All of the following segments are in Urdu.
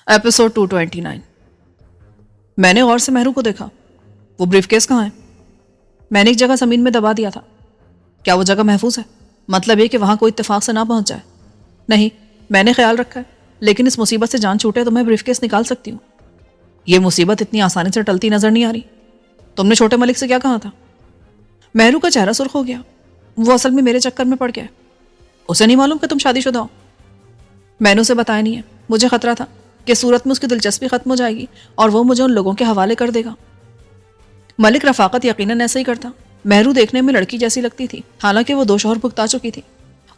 ایپیسوڈ 229۔ میں نے غور سے مہرو کو دیکھا۔ وہ بریف کیس کہاں ہے؟ میں نے ایک جگہ زمین میں دبا دیا تھا۔ کیا وہ جگہ محفوظ ہے؟ مطلب یہ کہ وہاں کوئی اتفاق سے نہ پہنچ جائے؟ نہیں، میں نے خیال رکھا ہے، لیکن اس مصیبت سے جان چھوٹے تو میں بریف کیس نکال سکتی ہوں۔ یہ مصیبت اتنی آسانی سے ٹلتی نظر نہیں آ رہی۔ تم نے چھوٹے ملک سے کیا کہا تھا؟ مہرو کا چہرہ سرخ ہو گیا۔ وہ اصل میں میرے چکر میں پڑ گیا ہے۔ اسے نہیں معلوم کہ تم شادی شدہ ہو؟ میں نے اسے بتایا نہیں ہے۔ مجھے خطرہ تھا کہ صورت میں اس کی دلچسپی ختم ہو جائے گی اور وہ مجھے ان لوگوں کے حوالے کر دے گا۔ ملک رفاقت یقیناً ایسا ہی کرتا۔ مہرو دیکھنے میں لڑکی جیسی لگتی تھی، حالانکہ وہ 2 شوہر بھگتا چکی تھی۔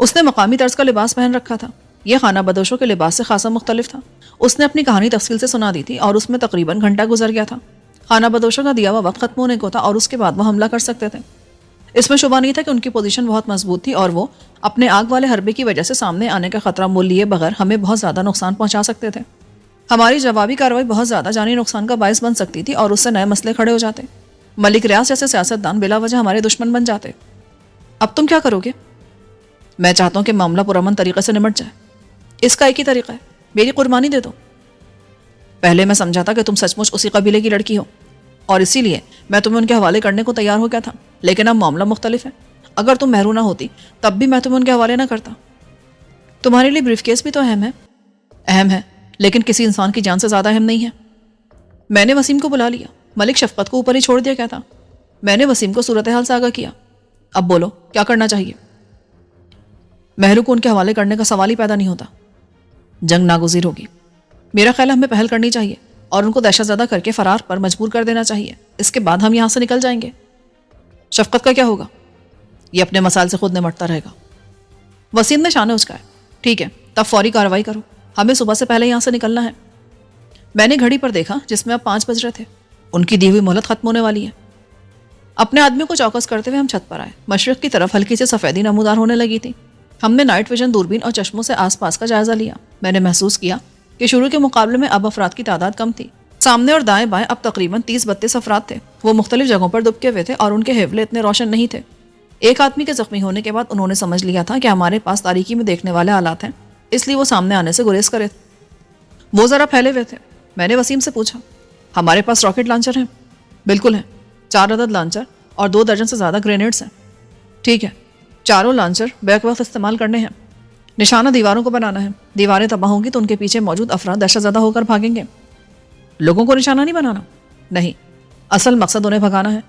اس نے مقامی طرز کا لباس پہن رکھا تھا۔ یہ خانہ بدوشوں کے لباس سے خاصا مختلف تھا۔ اس نے اپنی کہانی تفصیل سے سنا دی تھی اور اس میں تقریباً گھنٹہ گزر گیا تھا۔ خانہ بدوشوں کا دیا ہوا وقت ختم ہونے کو تھا اور اس کے بعد وہ حملہ کر سکتے تھے۔ اس میں شبہ نہیں تھا کہ ان کی پوزیشن بہت مضبوط تھی اور وہ اپنے آگ والے حربے کی وجہ سے سامنے آنے کا خطرہ مول لیے بغیر ہمیں بہت زیادہ نقصان پہنچا سکتے تھے۔ ہماری جوابی کارروائی بہت زیادہ جانی نقصان کا باعث بن سکتی تھی اور اس سے نئے مسئلے کھڑے ہو جاتے۔ ملک ریاض جیسے سیاستدان بلا وجہ ہمارے دشمن بن جاتے۔ اب تم کیا کرو گے؟ میں چاہتا ہوں کہ معاملہ پرامن طریقے سے نمٹ جائے۔ اس کا ایک ہی طریقہ ہے، میری قربانی دے دو۔ پہلے میں سمجھا تھا کہ تم سچ مچ اسی قبیلے کی لڑکی ہو اور اسی لیے میں تمہیں ان کے حوالے کرنے کو تیار ہو گیا تھا، لیکن اب معاملہ مختلف ہے۔ اگر تم مہرو نہ ہوتی تب بھی میں تمہیں ان کے حوالے نہ کرتا۔ تمہارے لیے بریف کیس بھی تو اہم ہے۔ اہم ہے، لیکن کسی انسان کی جان سے زیادہ اہم نہیں ہے۔ میں نے وسیم کو بلا لیا۔ ملک شفقت کو اوپر ہی چھوڑ دیا کیا تھا؟ میں نے وسیم کو صورتحال سے آگاہ کیا۔ اب بولو، کیا کرنا چاہیے؟ مہرو کو ان کے حوالے کرنے کا سوال ہی پیدا نہیں ہوتا۔ جنگ ناگزیر ہوگی۔ میرا خیال ہے ہمیں پہل کرنی چاہیے اور ان کو دہشت زدہ کر کے فرار پر مجبور کر دینا چاہیے۔ اس کے بعد ہم یہاں سے نکل جائیں گے۔ شفقت کا کیا ہوگا؟ یہ اپنے مسائل سے خود نمٹتا رہے گا۔ وسیم نے شانے اچکائے۔ ٹھیک ہے، تب فوری کارروائی کرو۔ ہمیں صبح سے پہلے یہاں سے نکلنا ہے۔ میں نے گھڑی پر دیکھا جس میں اب 5 بج رہے تھے۔ ان کی دی ہوئی مہلت ختم ہونے والی ہے۔ اپنے آدمیوں کو چوکس کرتے ہوئے ہم چھت پر آئے۔ مشرق کی طرف ہلکی سے سفیدی نمودار ہونے لگی تھی۔ ہم نے نائٹ ویژن دوربین اور چشموں سے آس پاس کا جائزہ لیا۔ میں نے محسوس کیا کہ شروع کے مقابلے میں اب افراد کی تعداد کم تھی۔ سامنے اور دائیں بائیں اب تقریباً 30-32 افراد تھے۔ وہ مختلف جگہوں پر دبکے ہوئے تھے اور ان کے حوالے اتنے روشن نہیں تھے۔ ایک آدمی کے زخمی ہونے کے بعد انہوں نے سمجھ لیا تھا کہ ہمارے پاس تاریکی میں دیکھنے والے آلات ہیں، اس لیے وہ سامنے آنے سے گریز کرے۔ وہ ذرا پھیلے ہوئے تھے۔ میں نے وسیم سے پوچھا، ہمارے پاس راکٹ لانچر ہیں؟ بالکل ہیں، 4 عدد لانچر اور 2 درجن سے زیادہ گرینیڈز ہیں۔ ٹھیک ہے، چاروں لانچر بیک وقت استعمال کرنے ہیں۔ نشانہ دیواروں کو بنانا ہے۔ دیواریں تباہ ہوں گی تو ان کے پیچھے موجود افراد دہشت زدہ ہو کر بھاگیں گے۔ لوگوں کو نشانہ نہیں بنانا؟ نہیں، اصل مقصد انہیں بھگانا ہے۔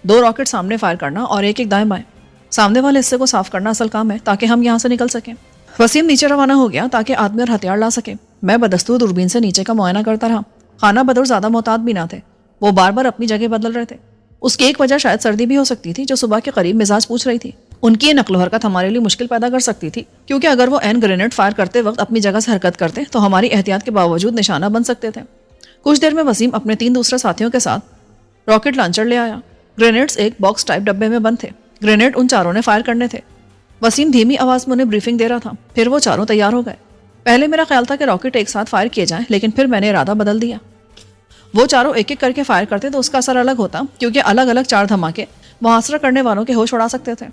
2 راکٹ سامنے فائر کرنا اور ایک دائیں بائیں۔ سامنے والے حصے کو صاف کرنا اصل کام ہے تاکہ ہم یہاں سے نکل سکیں۔ وسیم نیچے روانہ ہو گیا تاکہ آدمی اور ہتھیار لا سکے۔ میں بدستور دوربین سے نیچے کا معائنہ کرتا رہا۔ خانہ بدور زیادہ محتاط بھی نہ تھے۔ وہ بار بار اپنی جگہ بدل رہے تھے۔ اس کی ایک وجہ شاید سردی بھی ہو سکتی تھی جو صبح کے قریب مزاج پوچھ رہی تھی۔ ان کی یہ نقل و حرکت ہمارے لیے مشکل پیدا کر سکتی تھی، کیونکہ اگر وہ عین گرینیڈ فائر کرتے وقت اپنی جگہ سے حرکت کرتے تو ہماری احتیاط کے باوجود نشانہ بن سکتے تھے۔ کچھ دیر میں وسیم اپنے 3 دوسرے ساتھیوں کے ساتھ راکٹ لانچر لے آیا۔ گرینیڈز ایک باکس ٹائپ ڈبے میں بند تھے۔ گرینیڈ ان چاروں نے فائر کرنے تھے۔ وسیم دھیمی آواز میں انہیں بریفنگ دے رہا تھا۔ پھر وہ چاروں تیار ہو گئے۔ پہلے میرا خیال تھا کہ راکٹ ایک ساتھ فائر کیے جائیں، لیکن پھر میں نے ارادہ بدل دیا۔ وہ چاروں ایک ایک کر کے فائر کرتے تو اس کا اثر الگ ہوتا، کیونکہ الگ الگ 4 دھماکے محاصرہ کرنے والوں کے ہوش اڑا سکتے تھے۔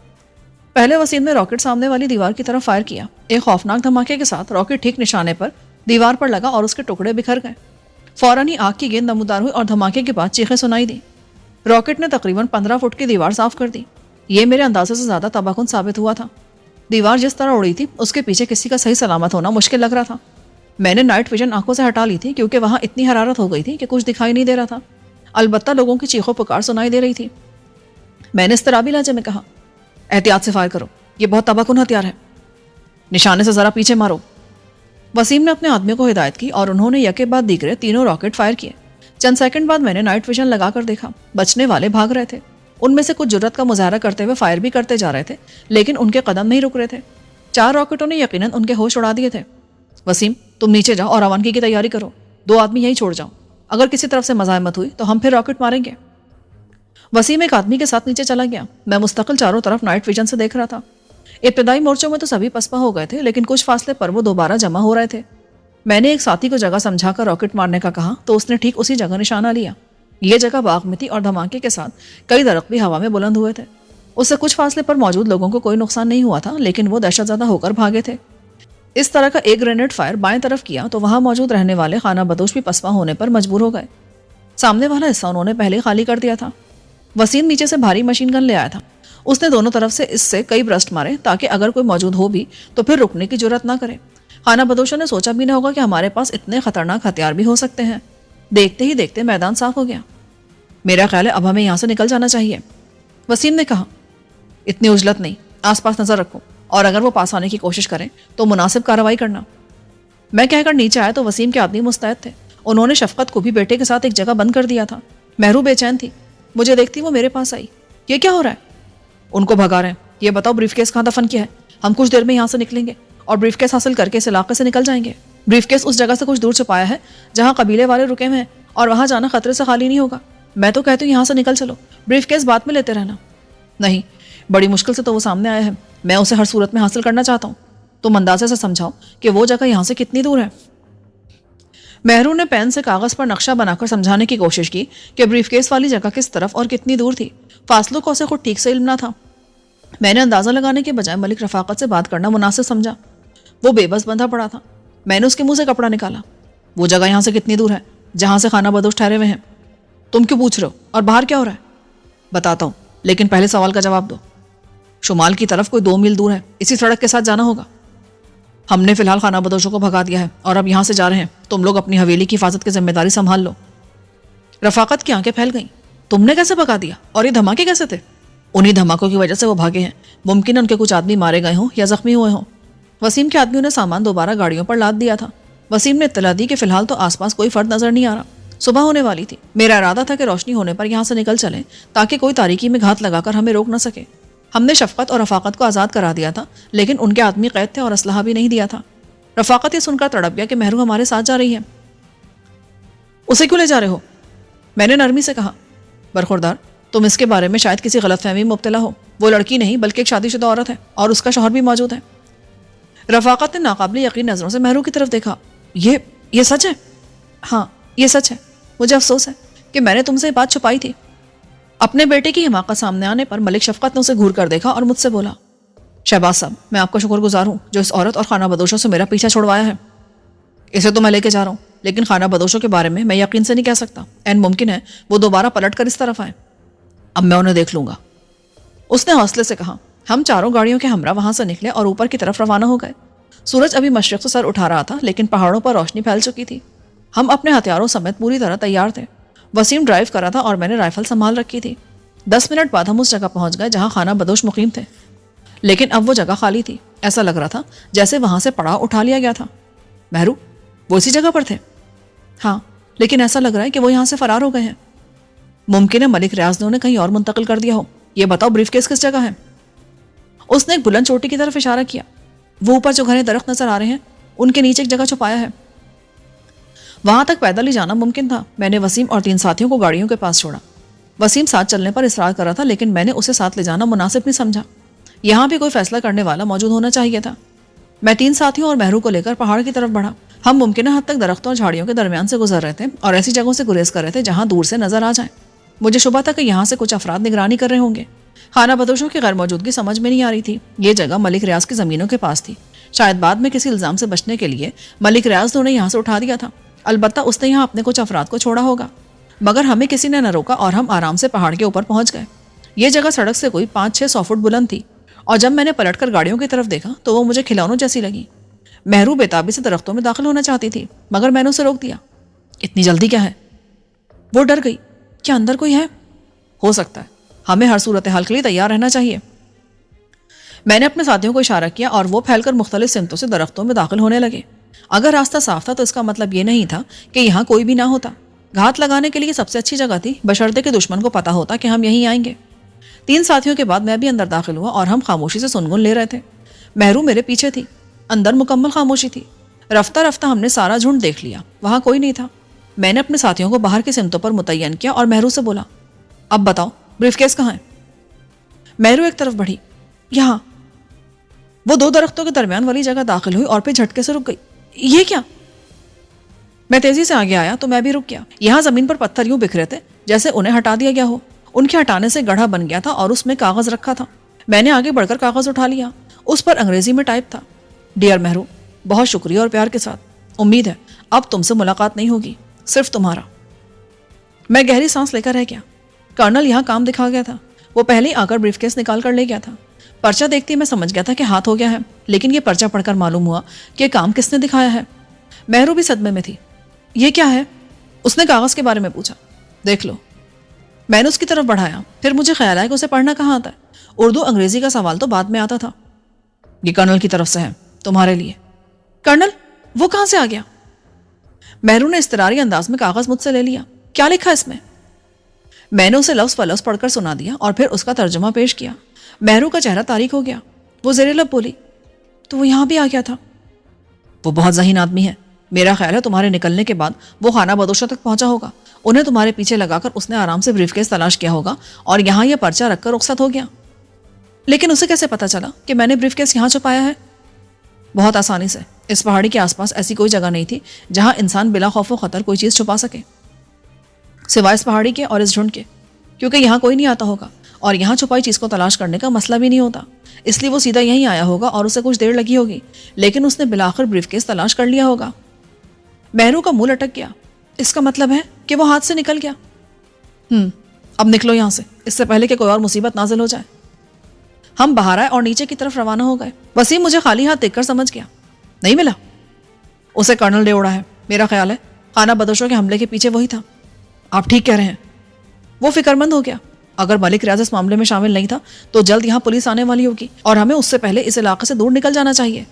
پہلے وسیم نے راکٹ سامنے والی دیوار کی طرف فائر کیا۔ ایک خوفناک دھماکے کے ساتھ راکٹ ٹھیک نشانے پر دیوار پر لگا اور اس کے ٹکڑے بکھر گئے۔ فوراً ہی آگ کی گیند نمودار ہوئی اور دھماکے کے بعد چیخیں سنائی دی۔ راکٹ نے تقریباً 15 فٹ کی دیوار صاف کر دی۔ یہ میرے اندازے سے زیادہ تباہ کن ثابت ہوا تھا۔ دیوار جس طرح اڑی تھی اس کے پیچھے کسی کا صحیح سلامت ہونا مشکل لگ رہا تھا۔ میں نے نائٹ ویژن آنکھوں سے ہٹا لی تھی کیونکہ وہاں اتنی حرارت ہو گئی تھی کہ کچھ دکھائی نہیں دے رہا تھا۔ البتہ لوگوں کی چیخوں پکار سنائی دے رہی تھی۔ میں نے اضطرابی لہجے میں کہا، احتیاط سے فائر کرو، یہ بہت تباہ کن ہتھیار ہے۔ نشانے سے ذرا پیچھے مارو۔ وسیم نے اپنے آدمیوں کو ہدایت کی اور انہوں نے یکے بعد دیگرے تینوں راکٹ فائر کیے۔ چند سیکنڈ بعد میں نے نائٹ ویژن لگا کر دیکھا، بچنے والے بھاگ رہے تھے۔ ان میں سے کچھ جرات کا مظاہرہ کرتے ہوئے فائر بھی کرتے جا رہے تھے، لیکن ان کے قدم نہیں رک رہے تھے۔ 4 راکٹوں نے یقیناً ان کے ہوش اڑا دیے تھے۔ وسیم، تم نیچے جاؤ اور روانگی کی تیاری کرو۔ 2 آدمی یہیں چھوڑ جاؤ۔ اگر کسی طرف سے مزاحمت ہوئی تو ہم پھر راکٹ ماریں گے۔ وسیم ایک آدمی کے ساتھ نیچے چلا گیا۔ میں مستقل چاروں طرف نائٹ ویژن سے دیکھ رہا تھا۔ ابتدائی مورچوں میں تو سبھی پسپا ہو گئے تھے، لیکن کچھ فاصلے پر وہ دوبارہ جمع ہو رہے تھے۔ میں نے ایک ساتھی کو جگہ سمجھا کر راکٹ مارنے کا کہا تو اس نے ٹھیک اسی جگہ نشانہ لیا۔ یہ جگہ باغ میں تھی اور دھماکے کے ساتھ کئی درخت بھی ہوا میں بلند ہوئے تھے۔ اس سے کچھ فاصلے پر موجود لوگوں کو کوئی نقصان نہیں ہوا تھا، لیکن وہ دہشت زدہ ہو کر بھاگے تھے۔ اس طرح کا ایک گرینیڈ فائر بائیں طرف کیا تو وہاں موجود رہنے والے خانہ بدوش بھی پسپا ہونے پر مجبور ہو گئے۔ سامنے والا حصہ انہوں نے پہلے خالی کر دیا تھا۔ وسیم نیچے سے بھاری مشین گن لے آیا تھا۔ اس نے دونوں طرف سے اس سے کئی برسٹ مارے تاکہ اگر کوئی موجود ہو بھی تو پھر رکنے کی جرات نہ کرے۔ خانہ بدوشوں نے سوچا بھی نہ ہوگا کہ ہمارے پاس اتنے خطرناک ہتھیار بھی ہو سکتے ہیں۔ دیکھتے ہی دیکھتے میدان صاف ہو گیا۔ میرا خیال ہے اب ہمیں یہاں سے نکل جانا چاہیے، وسیم نے کہا۔ اتنی اجلت نہیں، آس پاس نظر رکھو، اور اگر وہ پاس آنے کی کوشش کریں تو مناسب کارروائی کرنا۔ میں کہہ کر نیچے آیا تو وسیم کے آدمی مستعد تھے۔ انہوں نے شفقت کو بھی بیٹے کے ساتھ ایک جگہ بند کر دیا تھا۔ مہرو بے چین تھی۔ مجھے دیکھتی وہ میرے پاس آئی۔ یہ کیا ہو رہا ہے؟ ان کو بھگا رہے ہیں۔ یہ بتاؤ بریف کیس کہاں دفن کیا ہے؟ ہم کچھ دیر میں یہاں سے نکلیں گے اور بریف کیس حاصل کر کے اس علاقے سے نکل جائیں گے۔ بریف کیس اس جگہ سے کچھ دور چھپایا ہے جہاں قبیلے والے رکے ہوئے ہیں، اور وہاں جانا خطرے سے خالی نہیں ہوگا۔ میں تو کہتی ہوں یہاں سے نکل چلو، بریف کیس بعد میں لیتے رہنا۔ نہیں، بڑی مشکل سے تو وہ سامنے آیا ہے، میں اسے ہر صورت میں حاصل کرنا چاہتا ہوں۔ تم اندازے سے سمجھاؤ کہ وہ جگہ یہاں سے کتنی دور ہے۔ مہرو نے پین سے کاغذ پر نقشہ بنا کر سمجھانے کی کوشش کی کہ بریف کیس والی جگہ کس طرف اور کتنی دور تھی۔ فاصلوں کو اسے خود ٹھیک سے علم نہ تھا۔ میں نے اندازہ لگانے کے بجائے ملک رفاقت سے بات کرنا مناسب سمجھا۔ وہ بے بس بندھا پڑا تھا۔ میں نے اس کے منہ سے کپڑا نکالا۔ وہ جگہ یہاں سے کتنی دور ہے جہاں سے خانہ بدوش ٹھہرے ہوئے ہیں؟ تم کیوں پوچھ رہے ہو؟ اور باہر کیا ہو رہا ہے؟ بتاتا ہوں، لیکن پہلے سوال کا جواب دو۔ شمال کی طرف کوئی 2 میل دور ہے، اسی سڑک کے ساتھ جانا ہوگا۔ ہم نے فی الحال خانہ بدوشوں کو بھگا دیا ہے اور اب یہاں سے جا رہے ہیں۔ تم لوگ اپنی حویلی کی حفاظت کی ذمہ داری سنبھال لو۔ رفاقت کی آنکھیں پھیل گئیں۔ تم نے کیسے بھگا دیا؟ اور یہ دھماکے کیسے تھے؟ انہی دھماکوں کی وجہ سے وہ بھاگے ہیں۔ ممکن ہے ان کے کچھ آدمی مارے گئے ہوں یا زخمی ہوئے ہوں۔ وسیم کے آدمیوں نے سامان دوبارہ گاڑیوں پر لاد دیا تھا۔ وسیم نے اطلاع دی کہ فی الحال تو آس پاس کوئی فرد نظر نہیں آ رہا۔ صبح ہونے والی تھی۔ میرا ارادہ تھا کہ روشنی ہونے پر یہاں سے نکل چلیں تاکہ کوئی تاریکی میں گھات لگا کر ہمیں روک نہ سکے۔ ہم نے شفقت اور رفاقت کو آزاد کرا دیا تھا، لیکن ان کے آدمی قید تھے اور اسلحہ بھی نہیں دیا تھا۔ رفاقت یہ سن کر تڑپ گیا کہ مہرو ہمارے ساتھ جا رہی ہے۔ اسے کیوں لے جا رہے ہو؟ میں نے نرمی سے کہا۔ برخوردار، تم اس کے بارے میں شاید کسی غلط فہمی میں مبتلا ہو۔ وہ لڑکی نہیں بلکہ ایک شادی شدہ عورت ہے اور اس کا شوہر بھی موجود ہے۔ رفاقت نے ناقابل یقین نظروں سے مہرو کی طرف دیکھا۔ یہ سچ ہے؟ ہاں، یہ سچ ہے۔ مجھے افسوس ہے کہ میں نے تم سے یہ بات چھپائی تھی۔ اپنے بیٹے کی حماقت سامنے آنے پر ملک شفقت نے اسے گھور کر دیکھا اور مجھ سے بولا، شہباز صاحب، میں آپ کا شکر گزار ہوں جو اس عورت اور خانہ بدوشوں سے میرا پیچھا چھڑوایا ہے۔ اسے تو میں لے کے جا رہا ہوں، لیکن خانہ بدوشوں کے بارے میں میں یقین سے نہیں کہہ سکتا۔ عین ممکن ہے وہ دوبارہ پلٹ کر اس طرف آئے۔ اب میں انہیں دیکھ لوں گا، اس نے حوصلے سے کہا۔ ہم چاروں گاڑیوں کے ہمراہ وہاں سے نکلے اور اوپر کی طرف روانہ ہو گئے۔ سورج ابھی مشرق سے سر اٹھا رہا تھا، لیکن پہاڑوں پر روشنی پھیل چکی تھی۔ ہم اپنے ہتھیاروں سمیت پوری طرح تیار تھے۔ وسیم ڈرائیو کر رہا تھا اور میں نے رائفل سنبھال رکھی تھی۔ 10 منٹ بعد ہم اس جگہ پہنچ گئے جہاں خانہ بدوش مقیم تھے، لیکن اب وہ جگہ خالی تھی۔ ایسا لگ رہا تھا جیسے وہاں سے پڑاؤ اٹھا لیا گیا تھا۔ مہرو، وہ اسی جگہ پر تھے؟ ہاں، لیکن ایسا لگ رہا ہے کہ وہ یہاں سے فرار ہو گئے ہیں۔ ممکن ہے ملک ریاض نے انہیں کہیں اور منتقل کر دیا ہو۔ یہ بتاؤ بریف کیس کس جگہ ہے؟ اس نے ایک بلند چوٹی کی طرف اشارہ کیا۔ وہ اوپر جو گھنے درخت نظر آ رہے ہیں ان کے نیچے ایک جگہ چھپایا ہے۔ وہاں تک پیدل ہی جانا ممکن تھا۔ میں نے وسیم اور 3 ساتھیوں کو گاڑیوں کے پاس چھوڑا۔ وسیم ساتھ چلنے پر اصرار کر رہا تھا، لیکن میں نے اسے ساتھ لے جانا مناسب نہیں سمجھا۔ یہاں بھی کوئی فیصلہ کرنے والا موجود ہونا چاہیے تھا۔ میں 3 ساتھیوں اور مہرو کو لے کر پہاڑ کی طرف بڑھا۔ ہم ممکنہ حد تک درختوں اور جھاڑیوں کے درمیان سے گزر رہے تھے اور ایسی جگہوں سے گریز کر رہے تھے جہاں دور سے نظر آ جائیں۔ مجھے شبہ تھا کہ یہاں سے کچھ افراد نگرانی کر رہے ہوں گے۔ خانہ بدوشوں کی غیر موجودگی سمجھ میں نہیں آ رہی تھی۔ یہ جگہ ملک ریاض کی زمینوں کے پاس تھی۔ شاید بعد میں کسی الزام سے بچنے کے لیے ملک ریاض نے انہیں یہاں سے اٹھا دیا تھا۔ البتہ اس نے یہاں اپنے کچھ افراد کو چھوڑا ہوگا، مگر ہمیں کسی نے نہ روکا اور ہم آرام سے پہاڑ کے اوپر پہنچ گئے۔ یہ جگہ سڑک سے کوئی 500-600 فٹ بلند تھی، اور جب میں نے پلٹ کر گاڑیوں کی طرف دیکھا تو وہ مجھے کھلونوں جیسی لگی۔ مہرو بےتابی سے درختوں میں داخل ہونا چاہتی تھی، مگر میں نے اسے روک دیا۔ اتنی جلدی کیا ہے؟ وہ ڈر گئی۔ کیا اندر کوئی ہے؟ ہو سکتا ہے، ہمیں ہر صورتحال کے لیے تیار رہنا چاہیے۔ میں نے اپنے ساتھیوں کو اشارہ کیا اور وہ پھیل کر مختلف سمتوں سے درختوں میں داخل ہونے لگے۔ اگر راستہ صاف تھا تو اس کا مطلب یہ نہیں تھا کہ یہاں کوئی بھی نہ ہوتا۔ گھات لگانے کے لیے سب سے اچھی جگہ تھی، بشرطے کہ دشمن کو پتا ہوتا کہ ہم یہیں آئیں گے۔ 3 ساتھیوں کے بعد میں بھی اندر داخل ہوا اور ہم خاموشی سے سنگن لے رہے تھے۔ مہرو میرے پیچھے تھی۔ اندر مکمل خاموشی تھی۔ رفتہ رفتہ ہم نے سارا جھنڈ دیکھ لیا، وہاں کوئی نہیں تھا۔ میں نے اپنے ساتھیوں کو باہر کی سمتوں پر متعین کیا اور مہرو سے بولا، اب بتاؤ بریف کیس کہاں ہے؟ مہرو ایک طرف بڑھی۔ یہاں۔ وہ 2 درختوں کے درمیان والی جگہ داخل ہوئی اور پھر جھٹکے سے رک گئی۔ یہ کیا؟ میں تیزی سے آگے آیا تو میں بھی رک گیا۔ یہاں زمین پر پتھر یوں بکھرے تھے جیسے انہیں ہٹا دیا گیا ہو۔ ان کے ہٹانے سے گڑھا بن گیا تھا اور اس میں کاغذ رکھا تھا۔ میں نے آگے بڑھ کر کاغذ اٹھا لیا۔ اس پر انگریزی میں ٹائپ تھا، ڈیئر مہرو، بہت شکریہ اور پیار کے ساتھ. امید ہے اب تم سے ملاقات نہیں ہوگی, صرف تمہارا. میں گہری سانس لے کر رہ گیا. کرنل یہاں کام دکھا گیا تھا. وہ پہلے ہی آ کر بریف کیس نکال کر لے گیا تھا. پرچہ دیکھتی میں سمجھ گیا تھا کہ ہاتھ ہو گیا ہے, لیکن یہ پرچہ پڑھ کر معلوم ہوا کہ کام کس نے دکھایا ہے. مہرو بھی صدمے میں تھی. یہ کیا ہے؟ اس نے کاغذ کے بارے میں پوچھا. دیکھ لو. میں نے اس کی طرف بڑھایا. پھر مجھے خیال آیا کہ اسے پڑھنا کہاں آتا ہے. اردو انگریزی کا سوال تو بعد میں آتا تھا. یہ کرنل کی طرف سے ہے, تمہارے لیے. کرنل؟ وہ کہاں سے آ گیا؟ مہرو نے اضطراری انداز میں کاغذ مجھ سے لے لیا. کیا لکھا اس میں؟ میں نے اسے لفظ پر لفظ پڑھ کر سنا دیا اور پھر اس کا ترجمہ پیش کیا. مہرو کا چہرہ تاریک ہو گیا. وہ زیر لب بولی, تو وہ یہاں بھی آ گیا تھا. وہ بہت ذہین آدمی ہے. میرا خیال ہے تمہارے نکلنے کے بعد وہ خانہ بدوشہ تک پہنچا ہوگا. انہیں تمہارے پیچھے لگا کر اس نے آرام سے بریف کیس تلاش کیا ہوگا اور یہاں یہ پرچہ رکھ کر رخصت ہو گیا. لیکن اسے کیسے پتا چلا کہ میں نے بریف کیس یہاں چھپایا ہے؟ بہت آسانی سے. اس پہاڑی کے آس پاس ایسی کوئی جگہ نہیں تھی جہاں انسان بلا خوف و خطر کوئی چیز چھپا سکے, سوائے اس پہاڑی کے اور اس جھنڈ کے. کیونکہ یہاں کوئی نہیں آتا ہوگا اور یہاں چھپائی چیز کو تلاش کرنے کا مسئلہ بھی نہیں ہوتا, اس لیے وہ سیدھا یہیں آیا ہوگا اور اسے کچھ دیر لگی ہوگی, لیکن اس نے بالآخر بریف کیس تلاش کر لیا ہوگا. مہرو کا منہ لٹک گیا. اس کا مطلب ہے کہ وہ ہاتھ سے نکل گیا. اب نکلو یہاں سے, اس سے پہلے کہ کوئی اور مصیبت نازل ہو جائے. ہم باہر آئے اور نیچے کی طرف روانہ ہو گئے. وسیم مجھے خالی ہاتھ دیکھ کر سمجھ گیا. نہیں ملا؟ اسے کرنل دے اڑا ہے. میرا خیال ہے خانہ بدوشوں کے حملے کے پیچھے وہی تھا. آپ ٹھیک کہہ رہے ہیں. وہ فکر مند ہو گیا. اگر ملک ریاض اس معاملے میں شامل نہیں تھا تو جلد یہاں پولیس آنے والی ہوگی اور ہمیں اس سے پہلے اس علاقے سے دور نکل جانا چاہیے.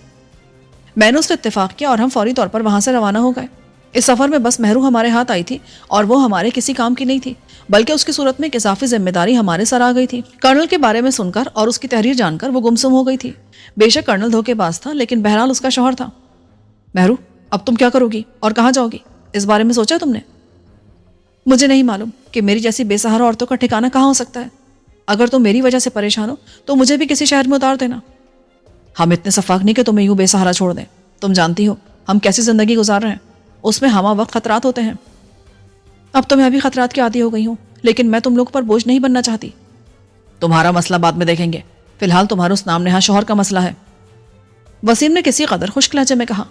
میں نے اس سے اتفاق کیا اور ہم فوری طور پر وہاں سے روانہ ہو گئے. اس سفر میں بس مہرو ہمارے ہاتھ آئی تھی اور وہ ہمارے کسی کام کی نہیں تھی, بلکہ اس کی صورت میں ایک اضافی ذمہ داری ہمارے سر آ گئی تھی. کرنل کے بارے میں سن کر اور اس کی تحریر جان کر وہ گمسم ہو گئی تھی. بے شک کرنل دھوکے باز تھا, لیکن بہرحال اس کا شوہر تھا. مہرو, اب تم کیا کرو گی اور کہاں جاؤ گی؟ اس بارے میں سوچا تم نے؟ مجھے نہیں معلوم کہ میری جیسی بے سہارا عورتوں کا ٹھکانہ کہاں ہو سکتا ہے. اگر تم میری وجہ سے پریشان ہو تو مجھے بھی کسی شہر میں اتار دینا. ہم اتنے شفاق نہیں کہ تمہیں یوں بے سہارا چھوڑ دیں. تم جانتی ہو ہم کیسی زندگی گزار رہے ہیں, اس میں ہمہ وقت خطرات ہوتے ہیں. اب تو میں بھی خطرات کی عادی ہو گئی ہوں, لیکن میں تم لوگ پر بوجھ نہیں بننا چاہتی. تمہارا مسئلہ بعد میں دیکھیں گے, فی الحال تمہارا اس نام نہاد شوہر کا مسئلہ ہے. وسیم نے کسی قدر خشک لہجے میں کہا.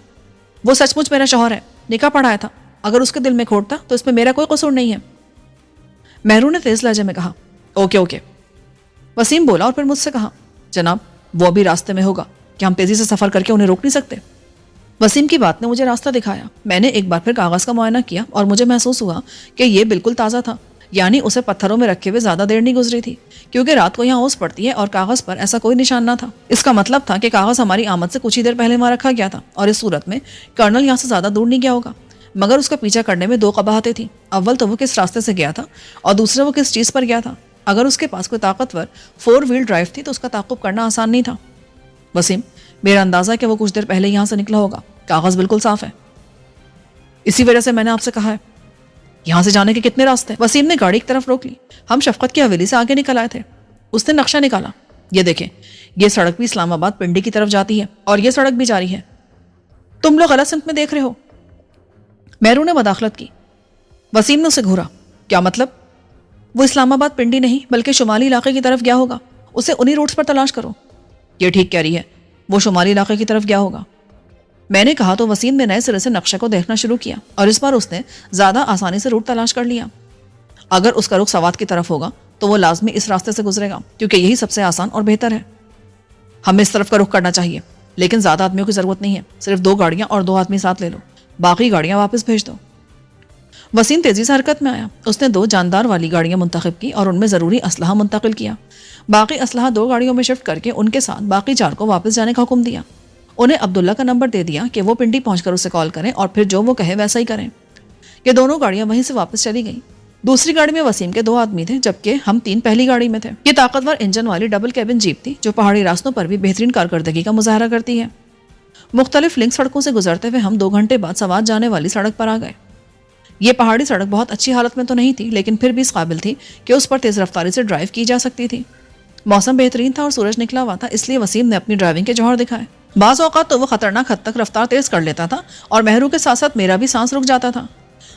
وہ سچ مچ میرا شوہر ہے, نکاح پڑھایا تھا. اگر اس کے دل میں کھوٹ تھا تو اس میں میرا کوئی قصور نہیں ہے. مہرو نے تیز لہجے میں کہا. Okay okay. وسیم بولا اور پھر مجھ سے کہا, جناب وہ ابھی راستے میں ہوگا, کہ ہم تیزی سے سفر کر کے انہیں روک نہیں سکتے؟ وسیم کی بات نے مجھے راستہ دکھایا. میں نے ایک بار پھر کاغذ کا معائنہ کیا اور مجھے محسوس ہوا کہ یہ بالکل تازہ تھا, یعنی اسے پتھروں میں رکھے ہوئے زیادہ دیر نہیں گزری تھی, کیونکہ رات کو یہاں اوس پڑتی ہے اور کاغذ پر ایسا کوئی نشان نہ تھا. اس کا مطلب تھا کہ کاغذ ہماری آمد سے کچھ ہی دیر پہلے وہاں رکھا گیا تھا, اور اس صورت میں کرنل یہاں سے زیادہ دور نہیں گیا ہوگا. مگر اس کا پیچھا کرنے میں دو قباحتیں تھیں. اول تو وہ کس راستے سے گیا تھا, اور دوسرا وہ کس چیز پر گیا تھا. اگر اس کے پاس کوئی طاقتور 4 وہیل ڈرائیو تھی تو اس کا تعاقب کرنا آسان نہیں تھا. وسیم, میرا اندازہ ہے کہ وہ کچھ دیر پہلے یہاں سے نکلا ہوگا. کاغذ بالکل صاف ہے. اسی وجہ سے میں نے آپ سے کہا ہے. یہاں سے جانے کے کتنے راستے؟ وسیم نے گاڑی کی طرف روک لی. ہم شفقت کی حویلی سے آگے نکل آئے تھے. اس نے نقشہ نکالا. یہ دیکھیں, یہ سڑک بھی اسلام آباد پنڈی کی طرف جاتی ہے اور یہ سڑک بھی جاری ہے. تم لوگ غلط سمت میں دیکھ رہے ہو. مہرو نے مداخلت کی. وسیم نے اسے گھورا. کیا مطلب؟ وہ اسلام آباد پنڈی نہیں بلکہ شمالی علاقے کی طرف گیا ہوگا. اسے انہی روٹس پر تلاش کرو. یہ ٹھیک کہہ رہی ہے, وہ شمالی علاقے کی طرف گیا ہوگا. میں نے کہا تو وسیم نے نئے سرے سے نقشے کو دیکھنا شروع کیا, اور اس بار اس نے زیادہ آسانی سے روٹ تلاش کر لیا. اگر اس کا رخ سوات کی طرف ہوگا تو وہ لازمی اس راستے سے گزرے گا, کیونکہ یہی سب سے آسان اور بہتر ہے. ہمیں اس طرف کا رخ کرنا چاہیے, لیکن زیادہ آدمیوں کی ضرورت نہیں ہے. صرف 2 گاڑیاں اور 2 آدمی ساتھ لے لو. باقی گاڑیاں واپس بھیج دو. وسیم تیزی سے حرکت میں آیا. اس نے 2 جاندار والی گاڑیاں منتخب کی اور ان میں ضروری اسلحہ منتقل کیا. باقی اسلحہ 2 گاڑیوں میں شفٹ کر کے ان کے ساتھ باقی 4 کو واپس جانے کا حکم دیا. انہیں عبداللہ کا نمبر دے دیا کہ وہ پنڈی پہنچ کر اسے کال کریں اور پھر جو وہ کہے ویسا ہی کریں. یہ دونوں گاڑیاں وہیں سے واپس چلی گئیں. دوسری گاڑی میں وسیم کے 2 آدمی تھے, جبکہ ہم 3 پہلی گاڑی میں تھے. یہ طاقتور انجن والی ڈبل کیبن جیپ تھی جو پہاڑی راستوں پر بھی بہترین کارکردگی کا مظاہرہ کرتی ہے. مختلف لنک سڑکوں سے گزرتے ہوئے ہم 2 گھنٹے بعد سوات جانے والی سڑک پر آ گئے. یہ پہاڑی سڑک بہت اچھی حالت میں تو نہیں تھی, لیکن پھر بھی اس قابل تھی کہ اس پر تیز رفتاری سے ڈرائیو کی جا سکتی تھی. موسم بہترین تھا اور سورج نکلا ہوا تھا, اس لیے وسیم نے اپنی ڈرائیونگ کے جوہر دکھائے. بعض اوقات تو وہ خطرناک حد تک رفتار تیز کر لیتا تھا اور مہرو کے ساتھ ساتھ میرا بھی سانس رک جاتا تھا.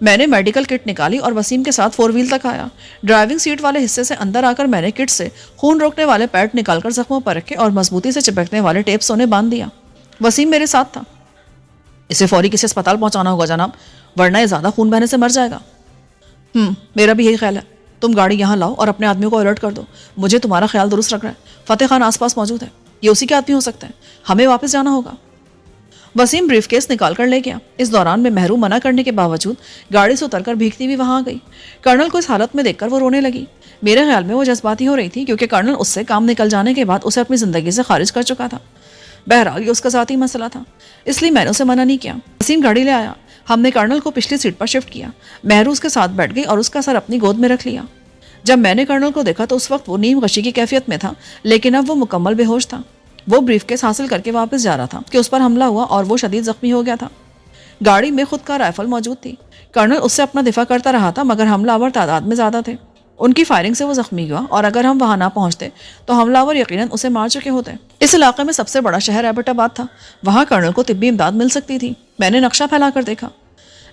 میں نے میڈیکل کٹ نکالی اور وسیم کے ساتھ 4 وہیل تک آیا. ڈرائیونگ سیٹ والے حصے سے اندر آ کر میں نے کٹ سے خون روکنے والے پیڈ نکال کر زخموں پر رکھے اور مضبوطی سے چپکنے والے ٹیپ سے انہیں باندھ دیا. وسیم میرے ساتھ تھا. اسے فوری کسی اسپتال پہنچانا ہوگا جناب، ورنہ یہ زیادہ خون بہنے سے مر جائے گا. میرا بھی یہی خیال ہے. تم گاڑی یہاں لاؤ اور اپنے آدمیوں کو الرٹ کر دو. مجھے تمہارا خیال درست رکھ رہا ہے. فتح خان آس پاس موجود ہے، یہ اسی کے آدمی ہو سکتے ہیں. ہمیں واپس جانا ہوگا. وسیم بریف کیس نکال کر لے گیا. اس دوران میں محروم منع کرنے کے باوجود گاڑی سے اتر کر بھیگتی بھی وہاں آ گئی. کرنل کو اس حالت میں دیکھ کر وہ رونے لگی. میرے خیال میں وہ جذباتی ہو رہی تھی کیونکہ کرنل اس سے کام نکل جانے کے بعد اسے اپنی زندگی سے خارج کر چکا تھا. بہرحال یہ اس کا ذاتی مسئلہ تھا، اس لیے میں نے اسے منع نہیں کیا. وسیم گاڑی لے آیا. ہم نے کرنل کو پچھلی سیٹ پر شفٹ کیا. محرو اس کے ساتھ بیٹھ گئی اور اس کا سر اپنی گود میں رکھ لیا. جب میں نے کرنل کو دیکھا تو اس وقت وہ نیم غشی کی کیفیت میں تھا، لیکن اب وہ مکمل بے ہوش تھا. وہ بریف کیس حاصل کر کے واپس جا رہا تھا کہ اس پر حملہ ہوا اور وہ شدید زخمی ہو گیا تھا. گاڑی میں خود کا رائفل موجود تھی. کرنل اس سے اپنا دفاع کرتا رہا تھا مگر حملہ آور تعداد میں زیادہ تھے. ان کی فائرنگ سے وہ زخمی ہوا اور اگر ہم وہاں نہ پہنچتے تو حملہ آور یقیناً اسے مار چکے ہوتے. اس علاقے میں سب سے بڑا شہر ایبٹ آباد تھا. وہاں کرنل کو طبی امداد مل سکتی تھی. میں نے نقشہ پھیلا کر دیکھا.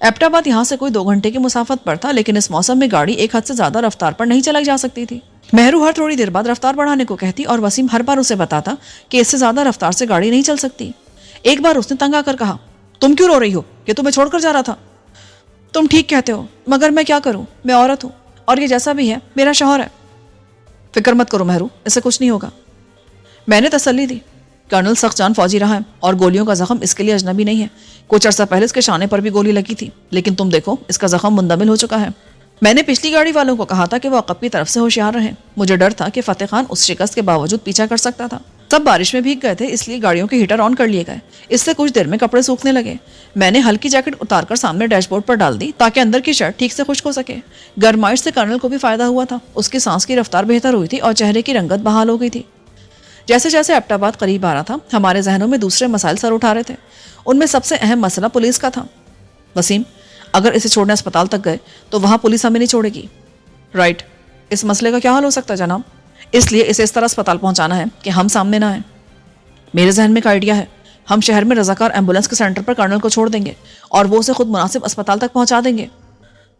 ایبٹ آباد یہاں سے کوئی 2 گھنٹے کی مسافت پر تھا، لیکن اس موسم میں گاڑی ایک حد سے زیادہ رفتار پر نہیں چلائی جا سکتی تھی. محرو ہر تھوڑی دیر بعد رفتار بڑھانے کو کہتی اور وسیم ہر بار اسے بتاتا کہ اس سے زیادہ رفتار سے گاڑی نہیں چل سکتی. ایک بار اس نے تنگ آ کر کہا، تم کیوں رو رہی ہو؟ کہ تمہیں چھوڑ کر جا رہا تھا. تم ٹھیک کہتے ہو مگر میں کیا کروں، میں عورت ہوں اور یہ جیسا بھی ہے میرا شوہر ہے. فکر مت کرو محرو، اس سے کچھ نہیں ہوگا. میں نے تسلی دی. کرنل سخت جان فوجی رہا ہے اور گولیوں کا زخم اس کے لیے اجنبی نہیں ہے. کچھ عرصہ پہلے اس کے شانے پر بھی گولی لگی تھی، لیکن تم دیکھو اس کا زخم مندمل ہو چکا ہے. میں نے پچھلی گاڑی والوں کو کہا تھا کہ وہ عقب کی طرف سے ہوشیار رہیں. مجھے ڈر تھا کہ فتح خان اس شکست کے باوجود پیچھا کر سکتا تھا. سب بارش میں بھیگ گئے تھے، اس لیے گاڑیوں کے ہیٹر آن کر لیے گئے. اس سے کچھ دیر میں کپڑے سوکھنے لگے. میں نے ہلکی جیکٹ اتار کر سامنے ڈیش بورڈ پر ڈال دی تاکہ اندر کی شرٹ ٹھیک سے خشک ہو سکے. گرمائش سے کرنل کو بھی فائدہ ہوا تھا. اس کی سانس کی رفتار بہتر ہوئی تھی اور چہرے کی رنگت بحال ہو گئی تھی. جیسے جیسے ایبٹ آباد قریب آ رہا تھا ہمارے ذہنوں میں دوسرے مسائل سر اٹھا رہے تھے. ان میں سب سے اہم مسئلہ پولیس کا تھا. وسیم، اگر اسے چھوڑنے اسپتال تک گئے تو وہاں پولیس ہمیں نہیں چھوڑے گی. رائٹ. اس مسئلے کا کیا حل ہو سکتا ہے جناب؟ اس لیے اسے اس طرح اسپتال پہنچانا ہے کہ ہم سامنے نہ آئیں. میرے ذہن میں ایک آئیڈیا ہے. ہم شہر میں رضاکار ایمبولینس کے سینٹر پر کرنل کو چھوڑ دیں گے اور وہ اسے خود مناسب اسپتال تک پہنچا دیں گے.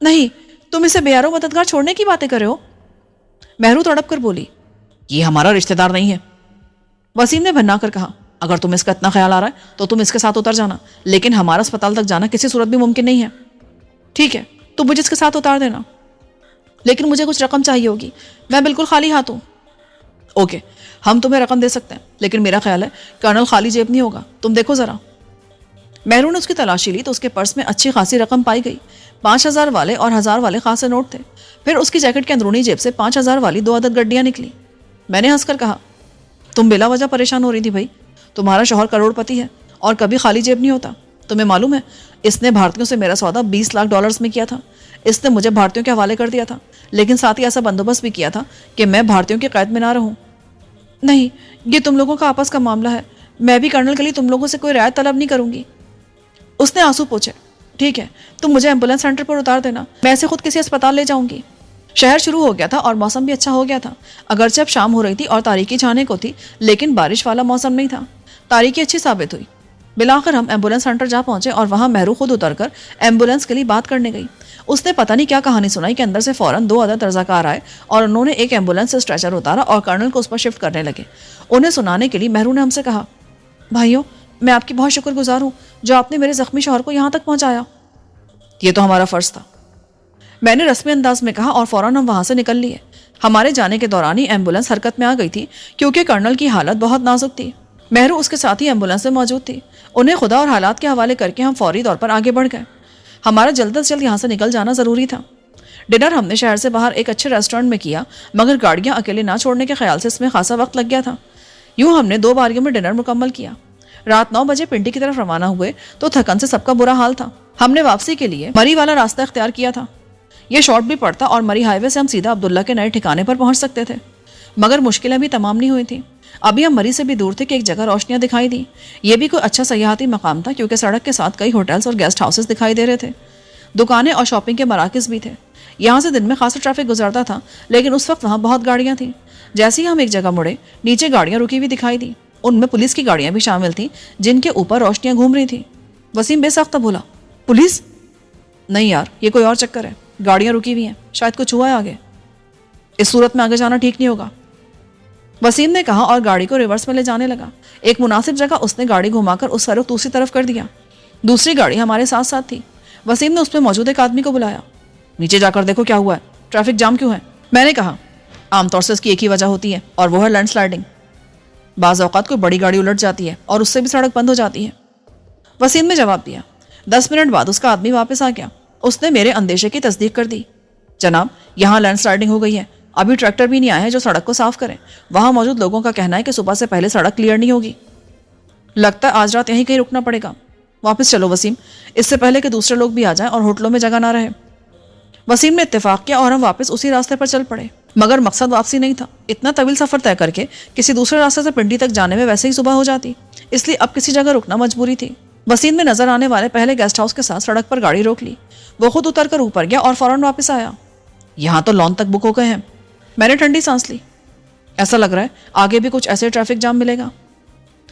نہیں، تم اسے بے یار و مددگار چھوڑنے کی باتیں کر رہے ہو. محرو تڑپ کر بولی، یہ ہمارا رشتہ دار نہیں ہے. وسیم نے بھنا کر کہا، اگر تم اس کا اتنا خیال آ رہا ہے تو تم اس کے ساتھ اتر جانا، لیکن ہمارا اسپتال تک جانا کسی صورت بھی ممکن نہیں ہے. ٹھیک ہے، تم مجھے اس کے ساتھ اتار دینا، لیکن مجھے کچھ رقم چاہیے ہوگی. میں بالکل خالی ہاتھ ہوں. اوکے، ہم تمہیں رقم دے سکتے ہیں، لیکن میرا خیال ہے کرنل خالی جیب نہیں ہوگا. تم دیکھو ذرا. محرو نے اس کی تلاشی لی تو اس کے پرس میں اچھی خاصی رقم پائی گئی. 5000 والے اور 1000 والے خاصے نوٹ تھے. پھر اس کی جیکٹ کے اندرونی جیب سے 5000 والی 2 عدد گڈیاں نکلی. میں نے ہنس کر کہا، تم بلا وجہ پریشان ہو رہی تھی بھائی. تمہارا شوہر کروڑ پتی ہے اور کبھی خالی جیب نہیں ہوتا. تمہیں معلوم ہے اس نے بھارتیوں سے میرا سودا 20 لاکھ ڈالرز میں کیا تھا. اس نے مجھے بھارتیوں کے حوالے کر دیا تھا، لیکن ساتھ ہی ایسا بندوبست بھی کیا تھا کہ میں بھارتیوں کی قید میں نہ رہوں. نہیں، یہ تم لوگوں کا آپس کا معاملہ ہے. میں بھی کرنل کے لیے تم لوگوں سے کوئی رعایت طلب نہیں کروں گی. اس نے آنسو پوچھے. ٹھیک ہے، تم مجھے ایمبولینس سینٹر پر اتار دینا، میں اسے خود کسی اسپتال لے جاؤں گی. شہر شروع ہو گیا تھا اور موسم بھی اچھا ہو گیا تھا. اگرچہ اب شام ہو رہی تھی اور تاریکی چھانے کو تھی، لیکن بارش والا موسم نہیں تھا. تاریکی اچھی ثابت ہوئی. بالآخر ہم ایمبولینس سینٹر جا پہنچے اور وہاں محرو خود اتر کر ایمبولینس کے لیے بات کرنے گئی. اس نے پتہ نہیں کیا کہانی سنائی کہ اندر سے فوراً 2 عدد رضاکار آئے اور انہوں نے ایک ایمبولینس سے اسٹریچر اتارا اور کرنل کو اس پر شفٹ کرنے لگے. انہیں سنانے کے لیے محرو نے ہم سے کہا، بھائیوں، میں آپ کی بہت شکر گزار ہوں جو آپ نے میرے زخمی شوہر کو یہاں تک پہنچایا. یہ تو ہمارا فرض تھا، میں نے رسمی انداز میں کہا اور فوراً ہم وہاں سے نکل لیے. ہمارے جانے کے دوران ہی ایمبولینس حرکت میں آ گئی تھی کیونکہ کرنل کی حالت بہت نازک تھی. محرو اس کے ساتھ ہی ایمبولینس میں موجود تھی. انہیں خدا اور حالات کے حوالے کر کے ہم فوری طور پر آگے بڑھ گئے. ہمارا جلد از جلد یہاں سے نکل جانا ضروری تھا. ڈنر ہم نے شہر سے باہر ایک اچھے ریسٹورینٹ میں کیا، مگر گاڑیاں اکیلے نہ چھوڑنے کے خیال سے اس میں خاصا وقت لگ گیا تھا. یوں ہم نے 2 باریوں میں ڈنر مکمل کیا. رات 9 بجے پنڈی کی طرف روانہ ہوئے تو تھکن سے سب کا برا حال تھا. ہم نے واپسی کے لیے مری والا راستہ اختیار کیا تھا. یہ شارٹ بھی پڑتا اور مری ہائی وے سے ہم سیدھا عبداللہ کے نئے ٹھکانے پر پہنچ سکتے تھے. مگر مشکلیں بھی تمام نہیں ہوئی تھیں. ابھی ہم مری سے بھی دور تھے کہ ایک جگہ روشنیاں دکھائی دی. یہ بھی کوئی اچھا سیاحتی مقام تھا کیونکہ سڑک کے ساتھ کئی ہوٹلز اور گیسٹ ہاؤسز دکھائی دے رہے تھے. دکانیں اور شاپنگ کے مراکز بھی تھے. یہاں سے دن میں خاصا ٹریفک گزرتا تھا، لیکن اس وقت وہاں بہت گاڑیاں تھیں. جیسے ہی ہم ایک جگہ مڑے، نیچے گاڑیاں رکی ہوئی دکھائی دی. ان میں پولیس کی گاڑیاں بھی شامل تھیں جن کے اوپر روشنیاں گھوم رہی تھیں. وسیم بے ساختہ بولا، پولیس؟ نہیں یار، یہ کوئی اور چکر ہے، گاڑیاں رکی ہوئی ہیں، شاید کچھ ہوا ہے آگے، اس صورت میں آگے جانا ٹھیک نہیں ہوگا، وسیم نے کہا اور گاڑی کو ریورس میں لے جانے لگا۔ ایک مناسب جگہ اس نے گاڑی گھما کر اس کا رخ دوسری طرف کر دیا۔ دوسری گاڑی ہمارے ساتھ ساتھ تھی۔ وسیم نے اس میں موجود ایک آدمی کو بلایا۔ نیچے جا کر دیکھو کیا ہوا ہے، ٹریفک جام کیوں ہے؟ میں نے کہا عام طور سے اس کی ایک ہی وجہ ہوتی ہے اور وہ ہے لینڈ سلائڈنگ۔ بعض اوقات کوئی بڑی گاڑی الٹ جاتی ہے اور اس سے بھی سڑک بند ہو جاتی ہے، وسیم نے جواب دیا۔ 10 منٹ بعد اس کا آدمی واپس آ گیا۔ اس نے میرے اندیشے کی تصدیق کر دی۔ جناب، یہاں لینڈ سلائڈنگ ہو گئی ہے، ابھی ٹریکٹر بھی نہیں آیا ہے جو سڑک کو صاف کریں۔ وہاں موجود لوگوں کا کہنا ہے کہ صبح سے پہلے سڑک کلیئر نہیں ہوگی، لگتا ہے آج رات یہیں کہیں رکنا پڑے گا۔ واپس چلو وسیم، اس سے پہلے کہ دوسرے لوگ بھی آ جائیں اور ہوٹلوں میں جگہ نہ رہے۔ وسیم نے اتفاق کیا اور ہم واپس اسی راستے پر چل پڑے، مگر مقصد واپسی نہیں تھا۔ اتنا طویل سفر طے کر کے کسی دوسرے راستے سے پنڈی تک جانے میں ویسے ہی صبح ہو جاتی، اس لیے اب کسی جگہ رکنا مجبوری تھی۔ وسیم نے نظر آنے والے پہلے گیسٹ ہاؤس کے ساتھ سڑک پر گاڑی روک لی۔ وہ خود اتر کر اوپر گیا اور فوراً واپس آیا۔ یہاں تو لان تک بک ہو گئے ہیں۔ میں نے ٹھنڈی سانس لی۔ ایسا لگ رہا ہے آگے بھی کچھ ایسے ٹریفک جام ملے گا۔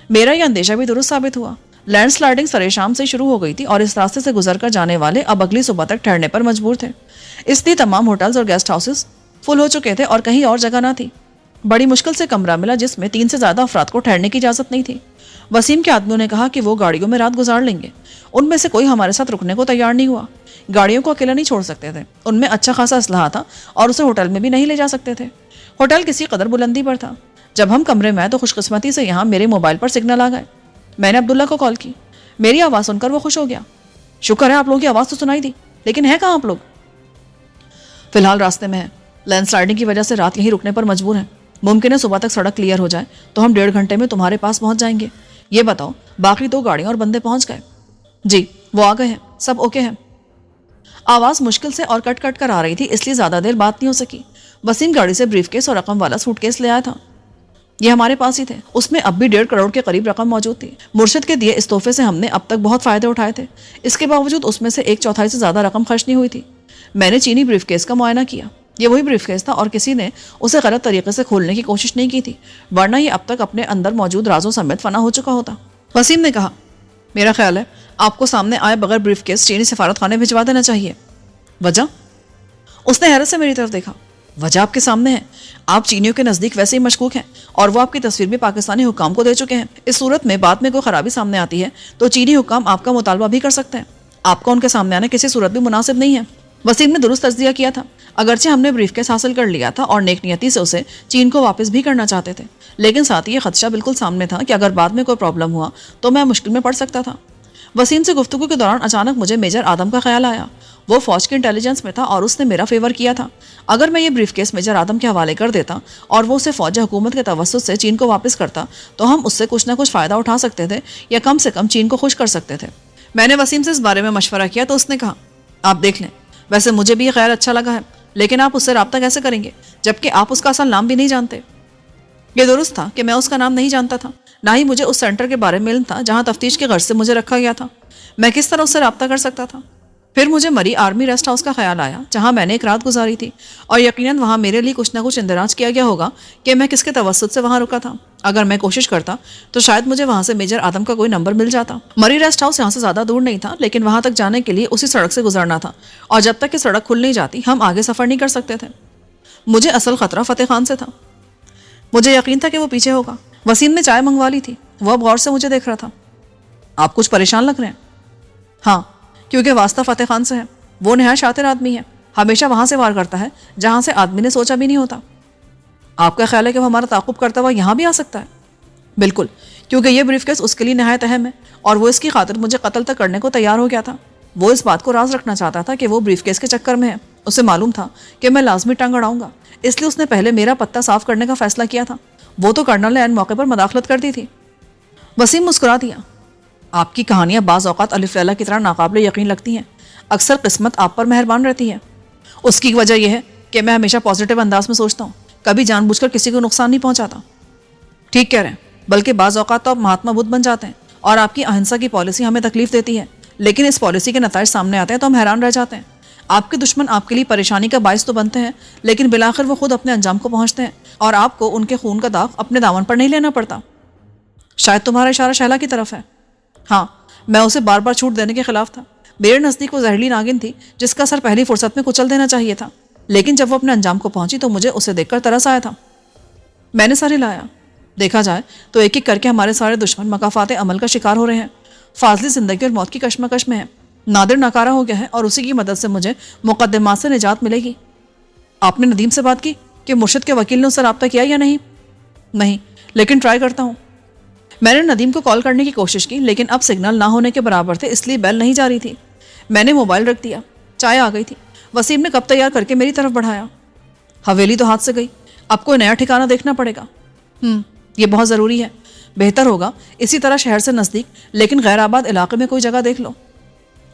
میرا یہ اندیشہ بھی درست ثابت ہوا۔ لینڈ سلائڈنگ سرے شام سے شروع ہو گئی تھی اور اس راستے سے گزر کر جانے والے اب اگلی صبح تک ٹھہرنے پر مجبور تھے، اس لیے تمام ہوٹلز اور گیسٹ ہاؤسز فل ہو چکے تھے اور کہیں اور جگہ نہ تھی۔ بڑی مشکل سے کمرہ ملا جس میں 3 سے زیادہ افراد کو ٹھہرنے کی اجازت نہیں تھی۔ وسیم کے آدمیوں نے کہا کہ وہ گاڑیوں میں رات گزار لیں گے۔ ان میں سے کوئی ہمارے ساتھ رکنے کو تیار نہیں ہوا۔ گاڑیوں کو اکیلا نہیں چھوڑ سکتے تھے، ان میں اچھا خاصا اسلحہ تھا اور اسے ہوٹل میں بھی نہیں لے جا سکتے تھے۔ ہوٹل کسی قدر بلندی پر تھا۔ جب ہم کمرے میں آئے تو خوش قسمتی سے یہاں میرے موبائل پر سگنل آ گئے۔ میں نے عبداللہ کو کال کی۔ میری آواز سن کر وہ خوش ہو گیا۔ شکر ہے آپ لوگوں کی آواز تو سنائی دی، لیکن ہے کہاں آپ لوگ؟ فی الحال راستے میں ہے، لینڈ سلائڈنگ کی وجہ سے رات یہیں رکنے پر مجبور ہیں۔ ممکن ہے صبح تک سڑک کلیئر ہو جائے تو ہم 1.5 گھنٹے میں تمہارے پاس پہنچ جائیں گے۔ یہ بتاؤ باقی 2 گاڑیاں اور بندے پہنچ گئے؟ جی وہ آ گئے ہیں، سب اوکے ہیں۔ آواز مشکل سے اور کٹ کٹ کر آ رہی تھی، اس لیے زیادہ دیر بات نہیں ہو سکی۔ وسیم گاڑی سے بریف کیس اور رقم والا سوٹ کیس لے آیا تھا۔ یہ ہمارے پاس ہی تھے، اس میں اب بھی 1.5 کروڑ کے قریب رقم موجود تھی۔ مرشد کے دیے اس تحفے سے ہم نے اب تک بہت فائدے اٹھائے تھے، اس کے باوجود اس میں سے 1/4 سے زیادہ رقم خرچ نہیں ہوئی تھی۔ میں نے چینی بریف کیس کا معائنہ کیا، یہ وہی بریف کیس تھا اور کسی نے اسے غلط طریقے سے کھولنے کی کوشش نہیں کی تھی، ورنہ یہ اب تک اپنے اندر موجود رازوں سمیت فنا ہو چکا ہوتا۔ وسیم نے کہا میرا خیال ہے آپ کو سامنے آئے بغیر بریف کیس چینی سفارت خانے بھجوا دینا چاہیے۔ وجہ؟ اس نے حیرت سے میری طرف دیکھا۔ وجہ آپ کے سامنے ہے، آپ چینیوں کے نزدیک ویسے ہی مشکوک ہیں اور وہ آپ کی تصویر بھی پاکستانی حکام کو دے چکے ہیں۔ اس صورت میں بعد میں کوئی خرابی سامنے آتی ہے تو چینی حکام آپ کا مطالبہ بھی کر سکتے ہیں۔ آپ کا ان کے سامنے آنا کسی صورت بھی مناسب نہیں ہے۔ وسیم نے درست تجزیہ کیا تھا۔ اگرچہ ہم نے بریف کیس حاصل کر لیا تھا اور نیک نیتی سے اسے چین کو واپس بھی کرنا چاہتے تھے، لیکن ساتھ ہی یہ خدشہ بالکل سامنے تھا کہ اگر بعد میں کوئی پرابلم ہوا تو میں مشکل میں پڑ سکتا تھا۔ وسیم سے گفتگو کے دوران اچانک مجھے میجر آدم کا خیال آیا۔ وہ فوج کی انٹیلیجنس میں تھا اور اس نے میرا فیور کیا تھا۔ اگر میں یہ بریف کیس میجر آدم کے حوالے کر دیتا اور وہ اسے فوج حکومت کے توسط سے چین کو واپس کرتا تو ہم اس سے کچھ نہ کچھ فائدہ اٹھا سکتے تھے یا کم سے کم چین کو خوش کر سکتے تھے۔ میں نے وسیم سے اس بارے میں مشورہ کیا تو اس نے کہا آپ دیکھ لیں، ویسے مجھے بھی یہ خیال اچھا لگا ہے، لیکن آپ اس سے رابطہ کیسے کریں گے جبکہ آپ اس کا اصل نام بھی نہیں جانتے؟ یہ درست تھا کہ میں اس کا نام نہیں جانتا تھا، نہ ہی مجھے اس سینٹر کے بارے میں علم تھا جہاں تفتیش کی غرض سے مجھے رکھا گیا تھا۔ میں کس طرح اس سے رابطہ کر سکتا تھا؟ پھر مجھے مری آرمی ریسٹ ہاؤس کا خیال آیا جہاں میں نے ایک رات گزاری تھی، اور یقیناً وہاں میرے لیے کچھ نہ کچھ اندراج کیا گیا ہوگا کہ میں کس کے توسط سے وہاں رکا تھا۔ اگر میں کوشش کرتا تو شاید مجھے وہاں سے میجر آدم کا کوئی نمبر مل جاتا۔ مری ریسٹ ہاؤس یہاں سے زیادہ دور نہیں تھا، لیکن وہاں تک جانے کے لیے اسی سڑک سے گزرنا تھا، اور جب تک کہ سڑک کھل نہیں جاتی ہم آگے سفر نہیں کر سکتے تھے۔ مجھے اصل خطرہ فتح خان سے تھا۔ مجھے یقین تھا کہ وہ پیچھے ہوگا۔ وسیم نے چائے منگوا لی تھی، وہ اب غور سے مجھے دیکھ رہا تھا۔ آپ کچھ پریشان لگ رہے ہیں؟ ہاں، کیونکہ واسطہ فتح خان سے ہے۔ وہ نہایت شاطر آدمی ہے، ہمیشہ وہاں سے وار کرتا ہے جہاں سے آدمی نے سوچا بھی نہیں ہوتا۔ آپ کا خیال ہے کہ وہ ہمارا تعاقب کرتا ہوا یہاں بھی آ سکتا ہے؟ بالکل، کیونکہ یہ بریف کیس اس کے لیے نہایت اہم ہے اور وہ اس کی خاطر مجھے قتل تک کرنے کو تیار ہو گیا تھا۔ وہ اس بات کو راز رکھنا چاہتا تھا کہ وہ بریف کیس کے چکر میں ہے۔ اسے معلوم تھا کہ میں لازمی ٹانگ اڑاؤں گا، اس لیے اس نے پہلے میرا پتہ صاف کرنے کا فیصلہ کیا تھا۔ وہ تو کرنل نے عین موقع پر مداخلت کر دی تھی۔ وسیم مسکرا دیا۔ آپ کی کہانیاں بعض اوقات الف لیلا کی طرح ناقابل یقین لگتی ہیں۔ اکثر قسمت آپ پر مہربان رہتی ہے۔ اس کی وجہ یہ ہے کہ میں ہمیشہ پازیٹیو انداز میں سوچتا ہوں، کبھی جان بوجھ کر کسی کو نقصان نہیں پہنچاتا۔ ٹھیک کہہ رہے ہیں، بلکہ بعض اوقات تو آپ مہاتما بدھ بن جاتے ہیں اور آپ کی اہنسا کی پالیسی ہمیں تکلیف دیتی ہے، لیکن اس پالیسی کے نتائج سامنے آتے ہیں تو ہم حیران رہ جاتے ہیں۔ آپ کے دشمن آپ کے لیے پریشانی کا باعث تو بنتے ہیں، لیکن بالآخر وہ خود اپنے انجام کو پہنچتے ہیں اور آپ کو ان کے خون کا داغ اپنے دامن پر نہیں لینا پڑتا۔ شاید تمہارا اشارہ شہلا کی طرف ہے۔ ہاں، میں اسے بار بار چھوٹ دینے کے خلاف تھا۔ میرے نزدیک وہ زہریلی ناگن تھی جس کا سر پہلی فرصت میں کچل دینا چاہیے تھا، لیکن جب وہ اپنے انجام کو پہنچی تو مجھے اسے دیکھ کر ترس آیا تھا۔ میں نے سر ہلایا۔ دیکھا جائے تو ایک ایک کر کے ہمارے سارے دشمن مکافات عمل کا شکار ہو رہے ہیں، فاضلی زندگی اور موت کی کشمکش میں ہیں۔ نادر ناکارہ ہو گیا ہے اور اسی کی مدد سے مجھے مقدمات سے نجات ملے گی۔ آپ نے ندیم سے بات کی کہ مرشد کے وکیل نے اس سے رابطہ کیا یا نہیں؟ نہیں، لیکن ٹرائی کرتا ہوں۔ میں نے ندیم کو کال کرنے کی کوشش کی، لیکن اب سگنل نہ ہونے کے برابر تھے، اس لیے بیل نہیں جا رہی تھی۔ میں نے موبائل رکھ دیا۔ چائے آ گئی تھی۔ وسیم نے کپ تیار کر کے میری طرف بڑھایا۔ حویلی تو ہاتھ سے گئی، اب کوئی نیا ٹھکانہ دیکھنا پڑے گا۔ یہ بہت ضروری ہے۔ بہتر ہوگا اسی طرح شہر سے نزدیک لیکن غیر آباد علاقے میں کوئی جگہ دیکھ لو۔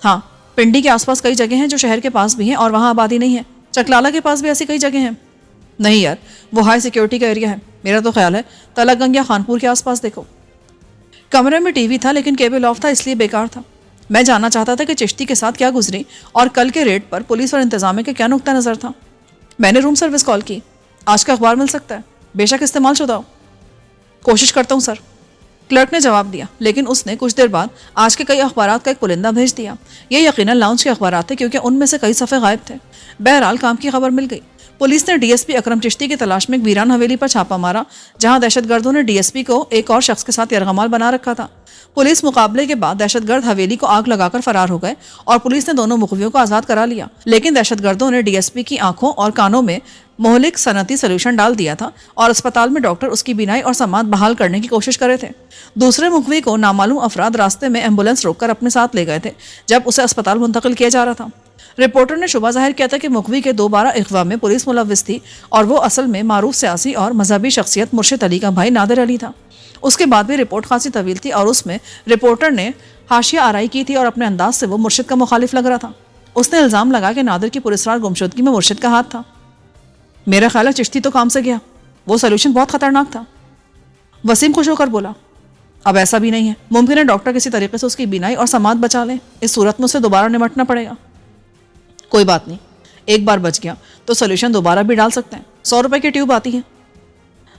ہاں، پنڈی کے آس پاس کئی جگہ ہیں جو شہر کے پاس بھی ہیں اور وہاں آبادی نہیں ہے۔ چکلالہ کے پاس بھی ایسی کئی جگہ ہیں۔ نہیں یار، وہ ہائی سیکیورٹی کا ایریا ہے۔ میرا تو خیال ہے تلک گنگ یا خانپور کے آس پاس دیکھو۔ کمرے میں ٹی وی تھا لیکن کیبل آف تھا، اس لیے بیکار تھا۔ میں جاننا چاہتا تھا کہ چشتی کے ساتھ کیا گزری اور کل کے ریڈ پر پولیس اور انتظامیہ کا کیا نقطہ نظر تھا۔ میں نے روم سروس کال کی۔ آج کا اخبار مل سکتا ہے؟ بے شک استعمال شدہ ہو۔ کوشش کرتا ہوں سر، کلرک نے جواب دیا، لیکن اس نے کچھ دیر بعد آج کے کئی اخبارات کا ایک پرندہ بھیج دیا۔ یہ یقیناً لاؤنج کے اخبارات تھے کیونکہ ان میں سے کئی صفحے غائب تھے۔ بہرحال کام کی خبر مل گئی۔ پولیس نے ڈی ایس پی اکرم چشتی کی تلاش میں ایک ویران حویلی پر چھاپا مارا جہاں دہشت گردوں نے ڈی ایس پی کو ایک اور شخص کے ساتھ یرغمال بنا رکھا تھا۔ پولیس مقابلے کے بعد دہشت گرد حویلی کو آگ لگا کر فرار ہو گئے اور پولیس نے دونوں مخفیوں کو آزاد کرا لیا، لیکن دہشت گردوں نے ڈی ایس پی کی آنکھوں اور کانوں میں مہلک صنعتی سولوشن ڈال دیا تھا اور اسپتال میں ڈاکٹر اس کی بینائی اور سماعت بحال کرنے کی کوشش کرے تھے۔ دوسرے مخفی کو نامعلوم افراد راستے میں ایمبولینس روک کر اپنے ساتھ لے گئے تھے جب اسے اسپتال منتقل کیا جا رہا تھا۔ رپورٹر نے شبہ ظاہر کیا تھا کہ مخفی کے 12 اغوا میں پولیس ملوث تھی اور وہ اصل میں معروف سیاسی اور مذہبی شخصیت مرشد علی کا بھائی نادر علی تھا۔ اس کے بعد بھی رپورٹ خاصی طویل تھی اور اس میں رپورٹر نے حاشیہ آرائی کی تھی اور اپنے انداز سے وہ مرشد کا مخالف لگ رہا تھا۔ اس نے الزام لگا کہ نادر کی پراسرار گمشدگی میں مرشد کا ہاتھ تھا۔ میرا خیال ہے چشتی تو کام سے گیا، وہ سولوشن بہت خطرناک تھا۔ وسیم خوش ہو کر بولا، اب ایسا بھی نہیں ہے، ممکن ہے ڈاکٹر کسی طریقے سے اس کی بینائی اور سماعت بچا لیں، اس صورت میں اسے دوبارہ نمٹنا پڑے گا۔ کوئی بات نہیں، ایک بار بچ گیا تو سولوشن دوبارہ بھی ڈال سکتے ہیں، 100 روپے کی ٹیوب آتی ہے۔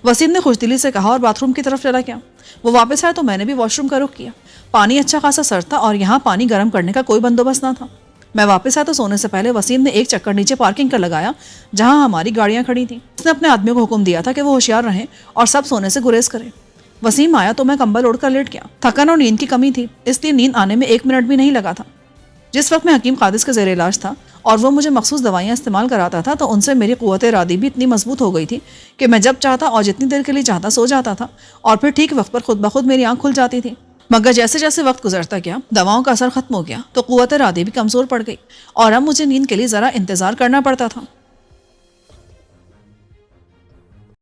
وسیم نے خوش دلی سے کہا اور باتھ روم کی طرف چلا گیا۔ وہ واپس آیا تو میں نے بھی واش روم کا رخ کیا۔ پانی اچھا خاصا سرد تھا اور یہاں پانی گرم کرنے کا کوئی بندوبست نہ تھا۔ میں واپس آیا تو سونے سے پہلے وسیم نے ایک چکر نیچے پارکنگ کا لگایا جہاں ہماری گاڑیاں کھڑی تھیں۔ اس نے اپنے آدمیوں کو حکم دیا تھا کہ وہ ہوشیار رہیں اور سب سونے سے گریز کریں۔ وسیم آیا تو میں کمبل اوڑھ کر لیٹ گیا۔ تھکن اور نیند کی کمی تھی، اس لیے نیند آنے میں 1 منٹ بھی نہیں لگا تھا۔ جس وقت میں حکیم قادس کے زیر علاج تھا اور وہ مجھے مخصوص دوائیاں استعمال کراتا تھا تو ان سے میری قوت ارادی بھی اتنی مضبوط ہو گئی تھی کہ میں جب چاہتا اور جتنی دیر کے لیے چاہتا سو جاتا تھا اور پھر ٹھیک وقت پر خود بخود میری آنکھ کھل جاتی تھی۔ مگر جیسے جیسے وقت گزرتا گیا دواؤں کا اثر ختم ہو گیا تو قوت ارادی بھی کمزور پڑ گئی اور اب مجھے نیند کے لیے ذرا انتظار کرنا پڑتا تھا۔